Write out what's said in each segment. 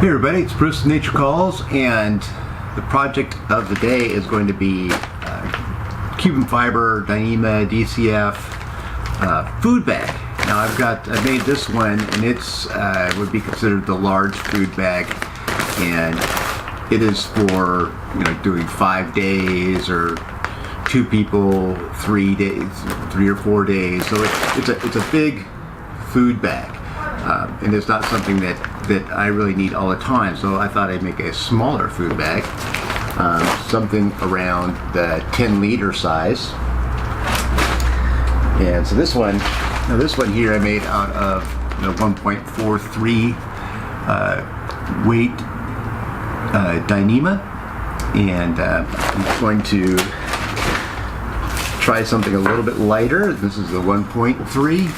Hey everybody, it's Bruce with Nature Calls, and the project of the day is going to be Cuban fiber, Dyneema, DCF food bag. Now I made this one, and it's would be considered the large food bag, and it is for doing 5 days or 2 people, 3 days, 3 or 4 days. So it's a big food bag. And it's not something that I really need all the time, so I thought I'd make a smaller food bag, something around the 10-liter size. And so this one here I made out of 1.43 weight Dyneema, and I'm going to try something a little bit lighter. This is the 1.3.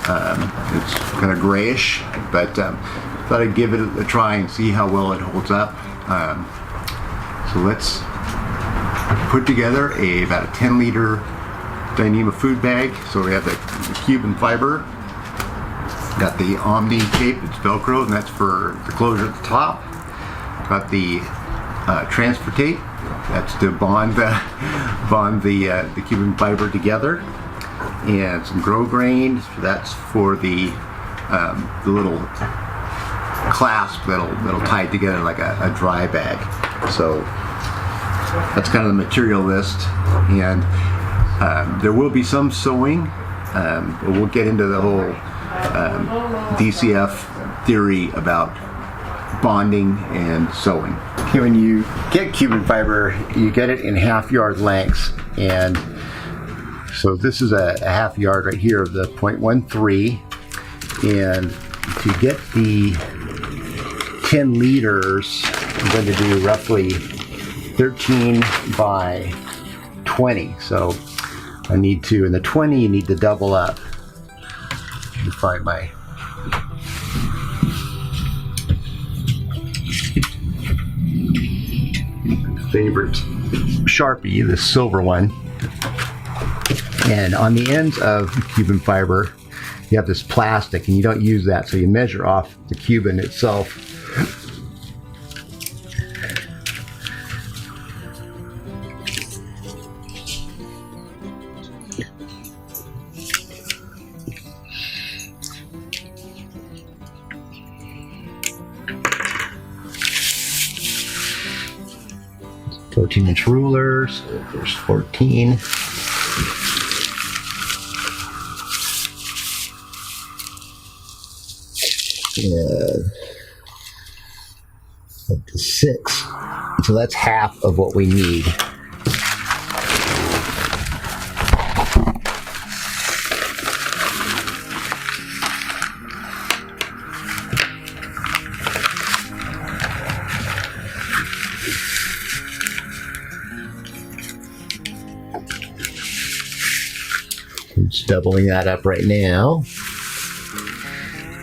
It's kind of grayish, but thought I'd give it a try and see how well it holds up. So let's put together about a 10-liter Dyneema food bag. So we have the Cuban fiber, got the Omni tape, it's Velcro, and that's for the closure at the top. Got the transfer tape, that's to bond the Cuban fiber together. And some grow grain, so that's for the little clasp that'll tie it together like a dry bag. So that's kind of the material list, and there will be some sewing, but we'll get into the whole DCF theory about bonding and sewing. Okay, when you get Cuban fiber, you get it in half-yard lengths, and so this is a half yard right here of the 0.13, and to get the 10 liters, I'm going to do roughly 13 by 20. So I need to, in the 20, you need to double up. Let me find my favorite Sharpie, the silver one. And on the ends of the Cuban fiber, you have this plastic, and you don't use that, so you measure off the Cuban itself. "14-inch rulers, there's 14. Up to 6. So that's half of what we need. I'm just doubling that up right now.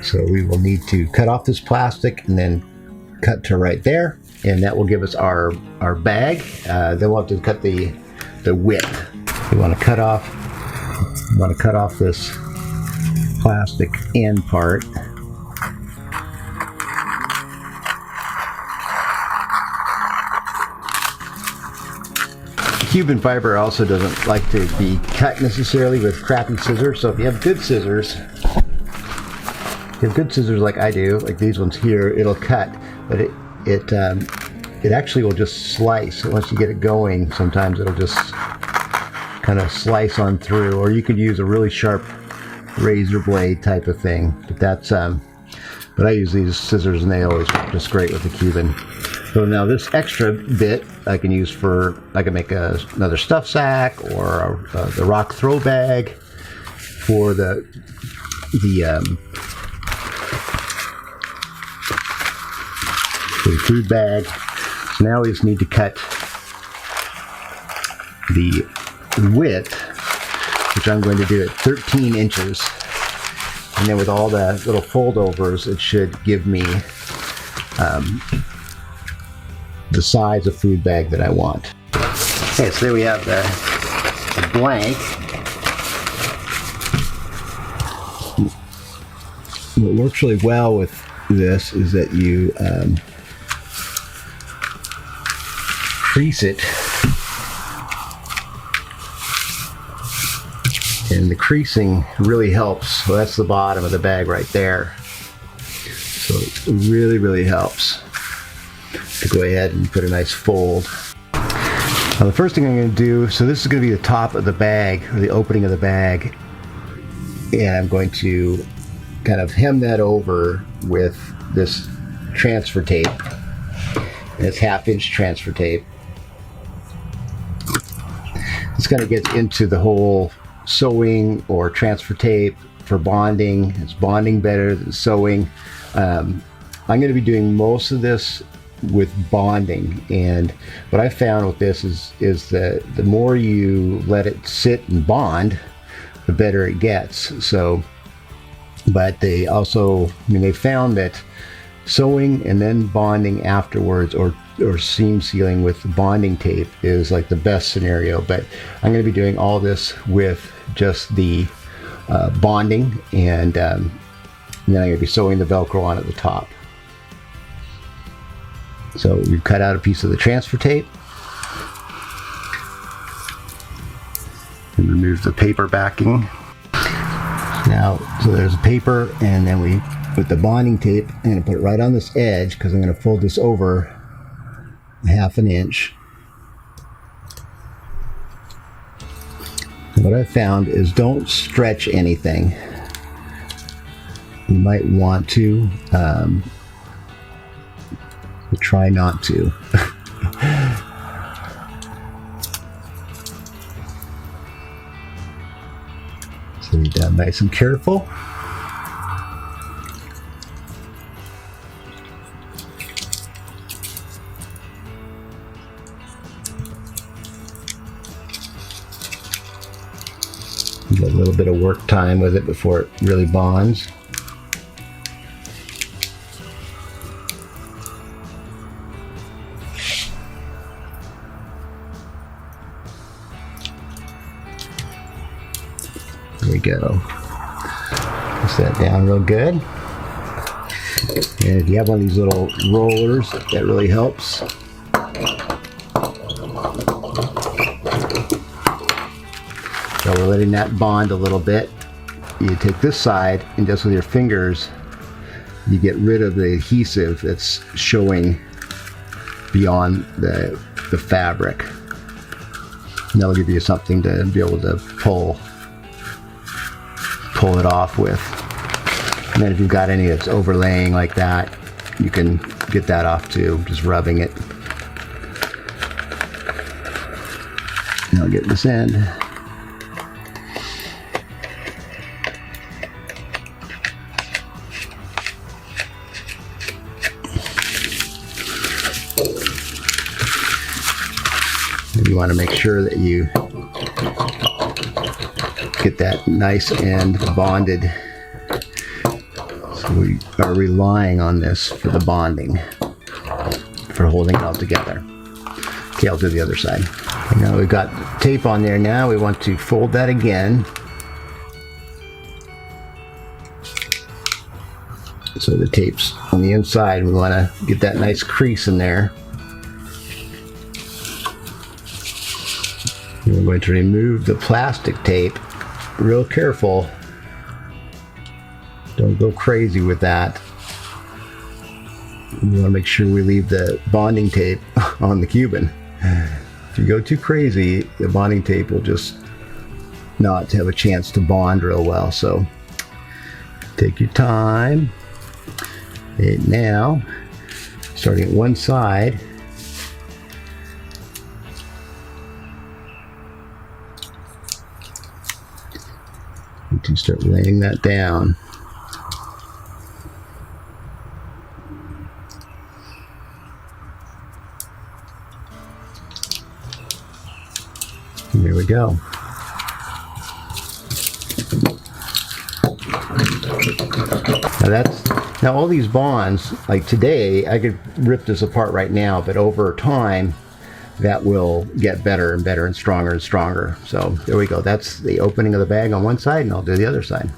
So we will need to cut off this plastic and then cut to right there, and that will give us our bag. Then we'll have to cut the width. We want to cut off this plastic end part. Cuban fiber also doesn't like to be cut necessarily with crappy scissors, so if you have good scissors, like I do, like these ones here, it'll cut, but it actually will just slice. Once you get it going, sometimes it'll just kind of slice on through, or you could use a really sharp razor blade type of thing. But that's but I use these scissors, and they always work just great with the Cuban. So now this extra bit I can use I can make another stuff sack, or the rock throw bag for the food bag. So now we just need to cut the width, which I'm going to do at 13 inches. And then with all the little foldovers, it should give me the size of food bag that I want. Okay, so there we have the blank. It works really well with this is that you crease it, and the creasing really helps. So that's the bottom of the bag right there. So it really helps to go ahead and put a nice fold. Now the first thing I'm going to do, so this is going to be the top of the bag, or the opening of the bag, and I'm going to kind of hem that over with this transfer tape. And it's 1/2-inch transfer tape. This kind of gets into the whole sewing or transfer tape for bonding. It's bonding better than sewing. I'm going to be doing most of this with bonding, and what I found with this is that the more you let it sit and bond, the better it gets. So, but they also, I mean, they found that sewing and then bonding afterwards, or seam sealing with bonding tape, is like the best scenario. But I'm going to be doing all this with just the bonding, and then I'm going to be sewing the Velcro on at the top. So we've cut out a piece of the transfer tape and remove the paper backing. Now, so there's a paper, and then we put the bonding tape, I'm going to put it right on this edge because I'm going to fold this over 1/2 inch. And what I've found is don't stretch anything. You might want to, but try not to. So you're done nice and careful. You get a little bit of work time with it before it really bonds. There we go. Press that down real good. And if you have one of these little rollers, that really helps. So we're letting that bond a little bit. You take this side, and just with your fingers, you get rid of the adhesive that's showing beyond the fabric. And that'll give you something to be able to pull it off with. And then if you've got any that's overlaying like that, you can get that off too, just rubbing it. Now I'll get this end. And you want to make sure that you get that nice end bonded. So we are relying on this for the bonding, for holding it all together. Okay, I'll do the other side. And now we've got tape on there. Now we want to fold that again. So the tape's on the inside. We want to get that nice crease in there. And we're going to remove the plastic tape. Real careful. Don't go crazy with that. We want to make sure we leave the bonding tape on the Cuban. If you go too crazy, the bonding tape will just not have a chance to bond real well. So take your time. And now, starting at one side, you can start laying that down. And there we go. Now all these bonds, like today, I could rip this apart right now, but over time, that will get better and better and stronger and stronger. So there we go. That's the opening of the bag on one side, and I'll do the other side.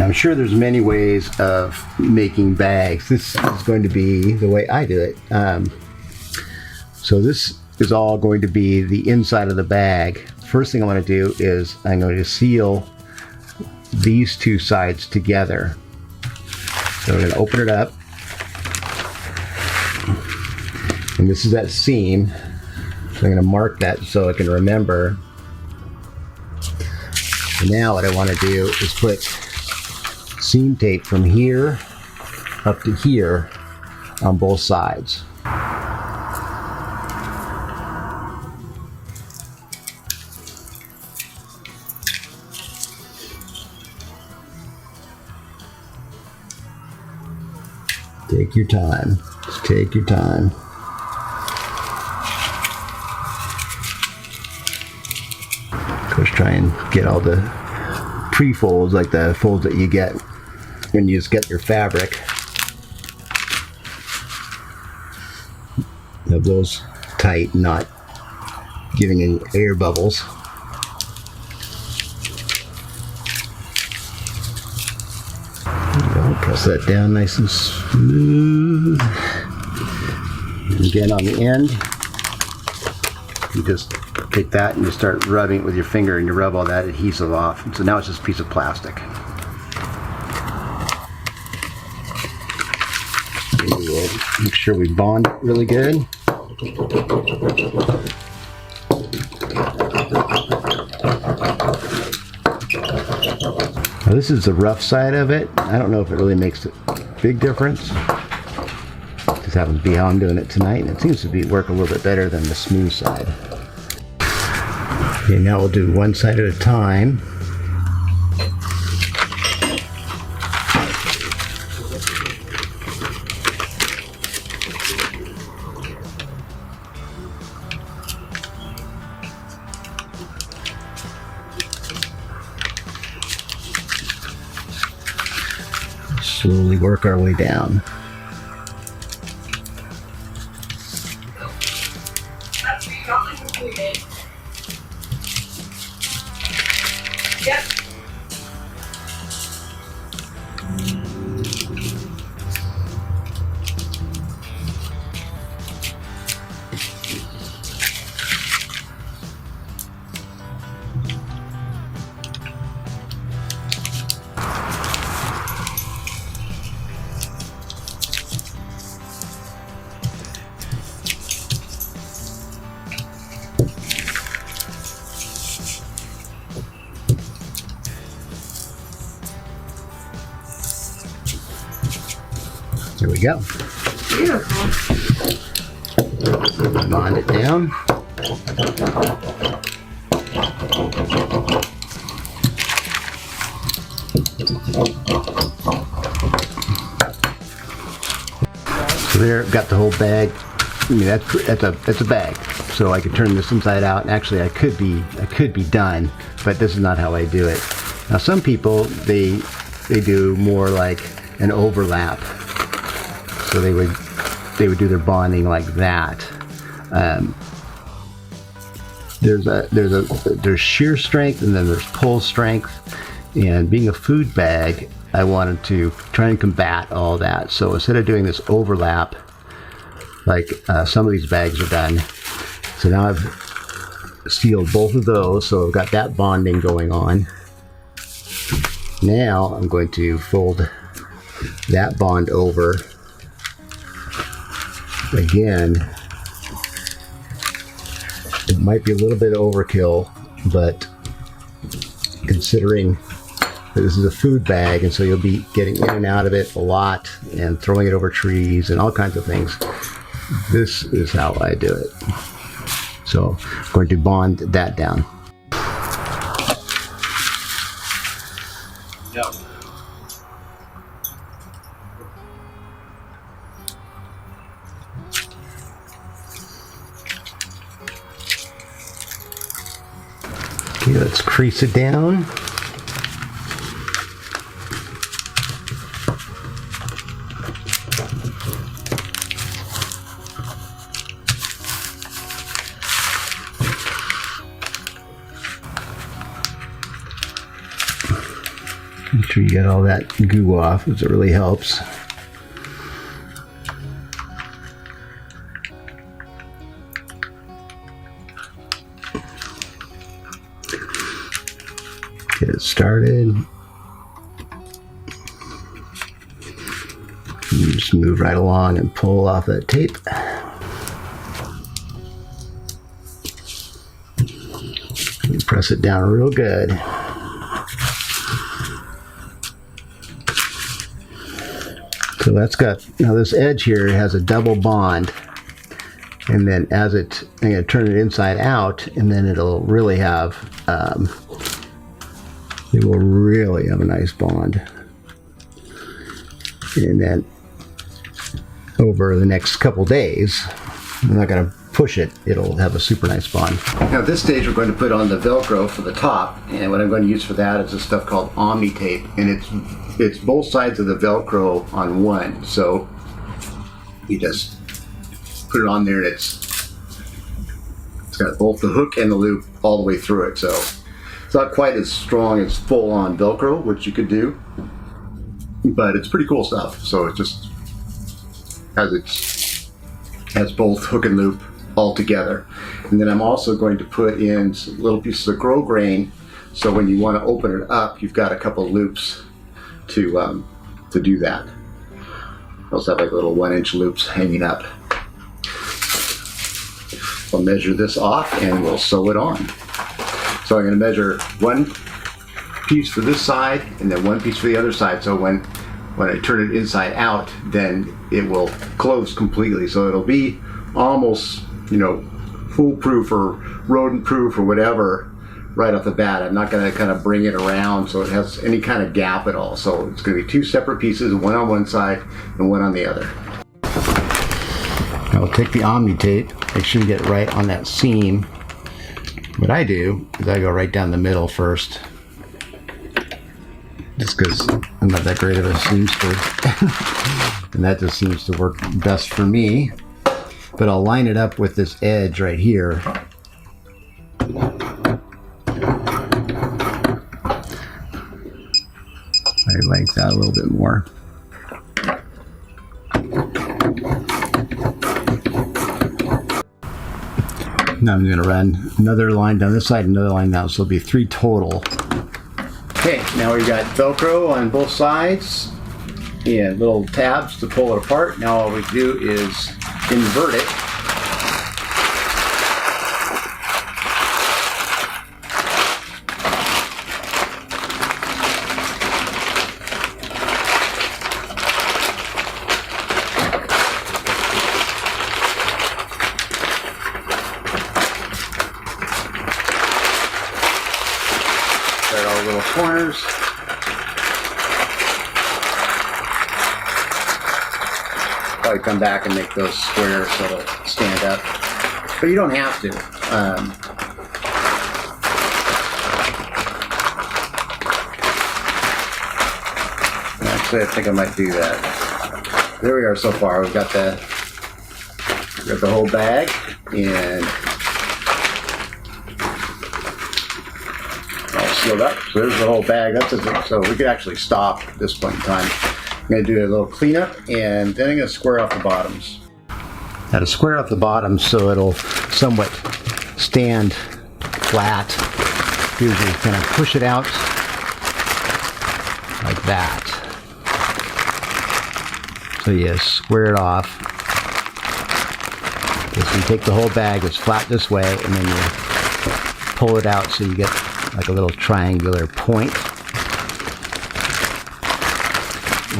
I'm sure there's many ways of making bags. This is going to be the way I do it. So this is all going to be the inside of the bag. First thing I want to do is I'm going to seal these two sides together. So I'm going to open it up. And this is that seam. So I'm going to mark that so I can remember. And now what I want to do is put seam tape from here up to here on both sides. Take your time. Just take your time. Of course, try and get all the pre-folds, like the folds that you get when you just get your fabric. Have those tight, not giving any air bubbles. Press that down nice and smooth. And again on the end, you just take that and you start rubbing it with your finger and you rub all that adhesive off. And so now it's just a piece of plastic. We'll make sure we bond it really good. Now this is the rough side of it. I don't know if it really makes a big difference. Just happens to be how I'm doing it tonight, and it seems to work a little bit better than the smooth side. Okay, now we'll do one side at a time. Slowly work our way down. Yep. There we go. Beautiful. Bond it down. So there, I've got the whole bag. I mean, that's a bag. So I could turn this inside out, and actually I could be done, but this is not how I do it. Now some people they do more like an overlap. So they would do their bonding like that. There's shear strength and then there's pull strength. And being a food bag, I wanted to try and combat all that. So instead of doing this overlap, like some of these bags are done, so now I've sealed both of those. So I've got that bonding going on. Now I'm going to fold that bond over. Again, it might be a little bit overkill, but considering that this is a food bag and so you'll be getting in and out of it a lot and throwing it over trees and all kinds of things, this is how I do it. So I'm going to bond that down. Yep. Okay, let's crease it down. Make sure you get all that goo off, because it really helps. Get it started. You just move right along and pull off that tape. You press it down real good. So that's got, now this edge here has a double bond, and then as I'm going to turn it inside out, and then it'll really have, it will really have a nice bond. And then over the next couple days, I'm not going to push it, it'll have a super nice bond. Now at this stage we're going to put on the Velcro for the top, and what I'm going to use for that is this stuff called Omni tape, and it's both sides of the Velcro on one, so you just put it on there, and it's got both the hook and the loop all the way through it, so it's not quite as strong as full-on Velcro, which you could do, but it's pretty cool stuff. So it just has both hook and loop all together. And then I'm also going to put in some little pieces of grosgrain, so when you want to open it up, you've got a couple loops to do that. I also have like little 1-inch loops hanging up. I'll measure this off and we'll sew it on. So I'm going to measure one piece for this side and then one piece for the other side, so when I turn it inside out, then it will close completely, so it'll be almost, you know, foolproof or rodent proof or whatever right off the bat. I'm not going to kind of bring it around so it has any kind of gap at all. So it's going to be two separate pieces, one on one side and one on the other. I'll take the Omni tape, make sure you get it right on that seam. What I do is I go right down the middle first, just because I'm not that great of a seamster. And that just seems to work best for me. But I'll line it up with this edge right here. I like that a little bit more. Now I'm going to run another line down this side, another line down, so it'll be 3 total. Okay, now we've got Velcro on both sides and little tabs to pull it apart. Now all we do is invert it. Start all the little corners. Probably come back and make those squares so it'll stand up, but you don't have to. Actually, I think I might do that. There we are so far. We've got the whole bag, and all sealed up. So there's the whole bag. That's it. So we could actually stop at this point in time. I'm going to do a little cleanup, and then I'm going to square off the bottoms. Now to square off the bottoms so it'll somewhat stand flat, usually kind of push it out like that. So you square it off. So you take the whole bag, it's flat this way, and then you pull it out so you get like a little triangular point.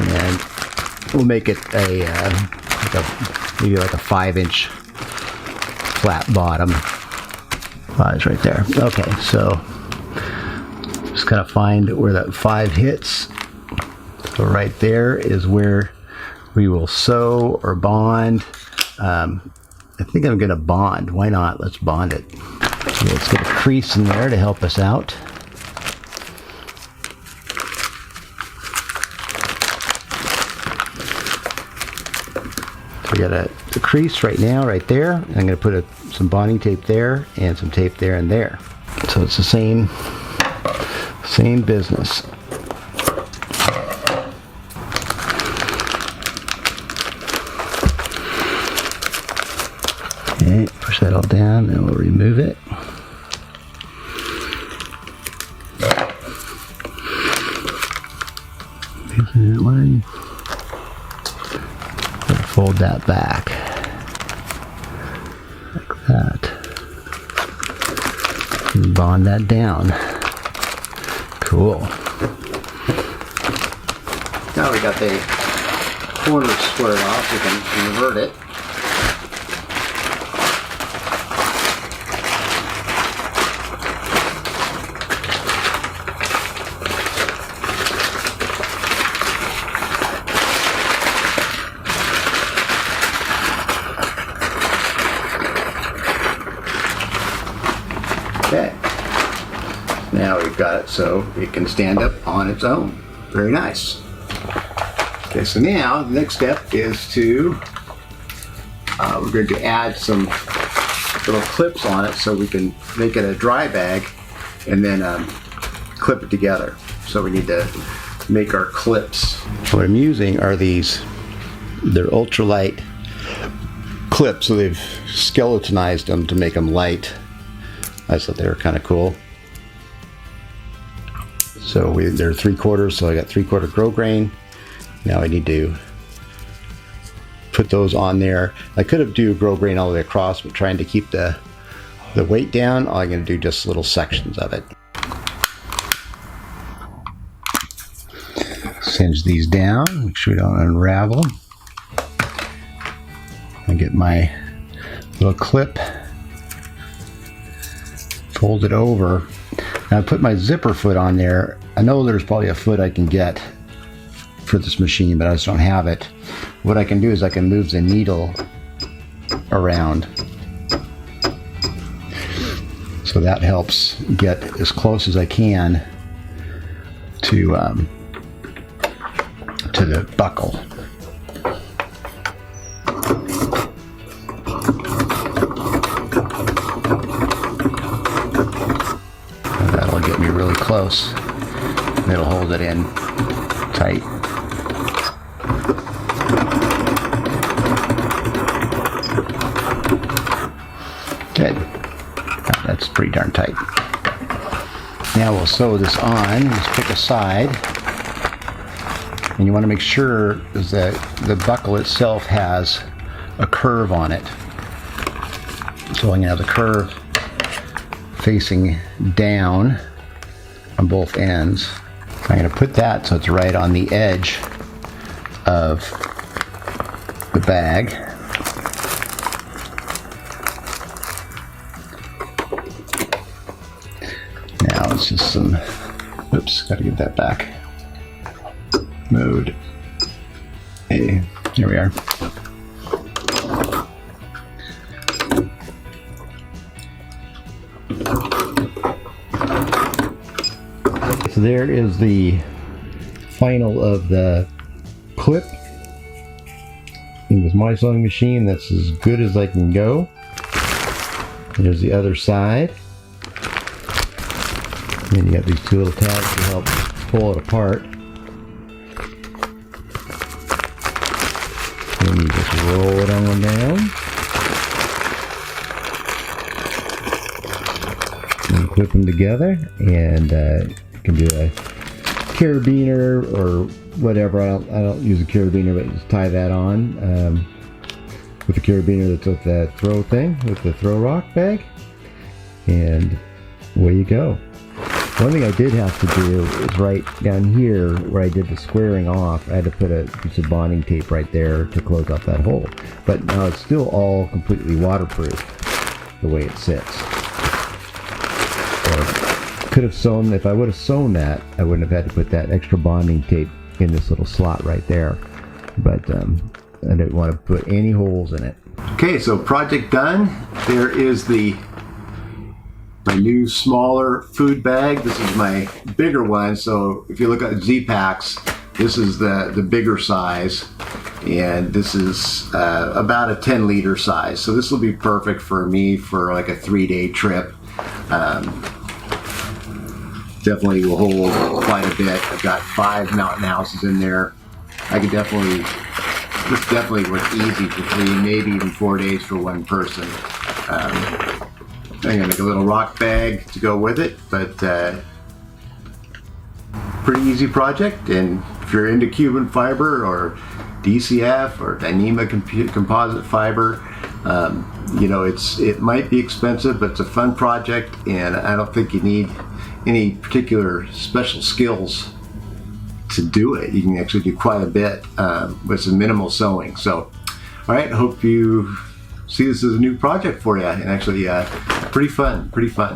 And we'll make it maybe like a 5-inch flat bottom. It's right there. Okay, so just kind of find where that 5 hits. So right there is where we will sew or bond. I think I'm going to bond. Why not? Let's bond it. So let's get a crease in there to help us out. We got a crease right now, right there. I'm going to put some bonding tape there and some tape there and there. So it's the same business. Push that all down and we'll remove it. That one. Fold that back like that. And bond that down. Cool. Now we got the corners squared off, we can invert it. Okay, now we've got it so it can stand up on its own. Very nice. Okay, so now the next step is to, we're going to add some little clips on it so we can make it a dry bag and then clip it together. So we need to make our clips. What I'm using are these, they're ultralight clips, so they've skeletonized them to make them light. I thought they were kind of cool. So they're 3/4, so I got 3/4 grosgrain. Now I need to put those on there. I could have do grosgrain all the way across, but trying to keep the weight down, I'm going to do just little sections of it. Cinch these down, make sure we don't unravel. I get my little clip, fold it over. Now I put my zipper foot on there. I know there's probably a foot I can get for this machine, but I just don't have it. What I can do is I can move the needle around. So that helps get as close as I can to the buckle. That'll get me really close. It'll hold it in tight. Good. That's pretty darn tight. Now we'll sew this on. Let's pick a side. And you want to make sure that the buckle itself has a curve on it. So I'm going to have the curve facing down on both ends. I'm going to put that so it's right on the edge of the bag. Now it's just some, oops, got to get that back. Mode. Hey, here we are. So there is the final of the clip. And with my sewing machine, that's as good as I can go. There's the other side. And you got these two little tabs to help pull it apart. And you just roll it on down. And clip them together, and you can do a carabiner or whatever. I don't use a carabiner, but just tie that on with the carabiner that's with the throw thing, with the throw rock bag, and away you go. One thing I did have to do is right down here where I did the squaring off, I had to put a piece of bonding tape right there to close up that hole. But now it's still all completely waterproof the way it sits. Or could have sewn, if I would have sewn that, I wouldn't have had to put that extra bonding tape in this little slot right there. But I didn't want to put any holes in it. Okay, so project done. There is my new smaller food bag. This is my bigger one, so if you look at Z-Packs, this is the bigger size, and this is about a 10-liter size. So this will be perfect for me for like a 3-day trip. Definitely will hold quite a bit. I've got 5 mountain houses in there. I could definitely, this definitely works easy for 3, maybe even 4 days for one person. I'm gonna make a little rock bag to go with it, but pretty easy project. And if you're into Cuban fiber or DCF or Dyneema composite fiber, you know, it might be expensive, but it's a fun project, and I don't think you need any particular special skills to do it. You can actually do quite a bit with some minimal sewing. So, all right, hope you see this as a new project for you, and actually pretty fun.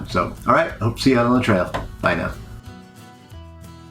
So, all right, hope to see you out on the trail. Bye now.